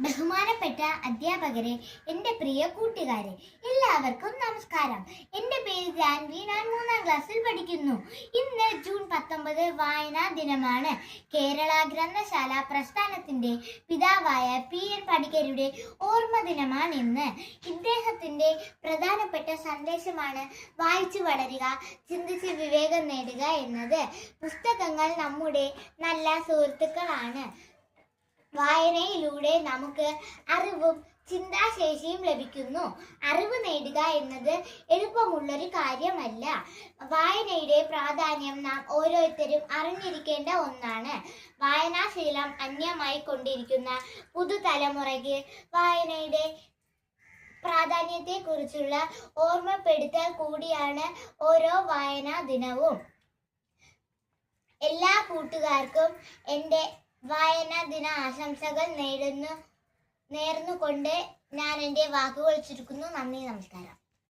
ബഹുമാനപ്പെട്ട അധ്യാപകരെ, എൻ്റെ പ്രിയ കൂട്ടുകാരെ, എല്ലാവർക്കും നമസ്കാരം. എൻ്റെ പേര് ജാൻവി. ഞാൻ 3ാം ക്ലാസ്സിൽ പഠിക്കുന്നു. ഇന്ന് ജൂൺ 19 വായനാ ദിനമാണ്. കേരള ഗ്രന്ഥശാല പ്രസ്ഥാനത്തിൻ്റെ പിതാവായ PN പണിക്കരുടെ ഓർമ്മ ദിനമാണ് ഇന്ന്. ഇദ്ദേഹത്തിൻ്റെ പ്രധാനപ്പെട്ട സന്ദേശമാണ് വായിച്ചു വളരുക, ചിന്തിച്ച് വിവേകം നേടുക എന്നത്. പുസ്തകങ്ങൾ നമ്മുടെ നല്ല സുഹൃത്തുക്കളാണ്. വായനയിലൂടെ നമുക്ക് അറിവും ചിന്താശേഷിയും ലഭിക്കുന്നു. അറിവ് നേടുക എന്നത് എളുപ്പമുള്ളൊരു കാര്യമല്ല. വായനയുടെ പ്രാധാന്യം നാം ഓരോരുത്തരും അറിഞ്ഞിരിക്കേണ്ട ഒന്നാണ്. വായനാശീലം അന്യമായി കൊണ്ടിരിക്കുന്ന പുതുതലമുറയ്ക്ക് വായനയുടെ പ്രാധാന്യത്തെക്കുറിച്ചുള്ള ഓർമ്മപ്പെടുത്തൽ കൂടിയാണ് ഓരോ വായനാ ദിനവും. എല്ലാ കൂട്ടുകാർക്കും എൻ്റെ വായനാ ദിന ആശംസകൾ നേർന്നുകൊണ്ട് ഞാൻ എൻ്റെ വാക്കുകൾ ചുരുക്കുന്നു. നന്ദി, നമസ്കാരം.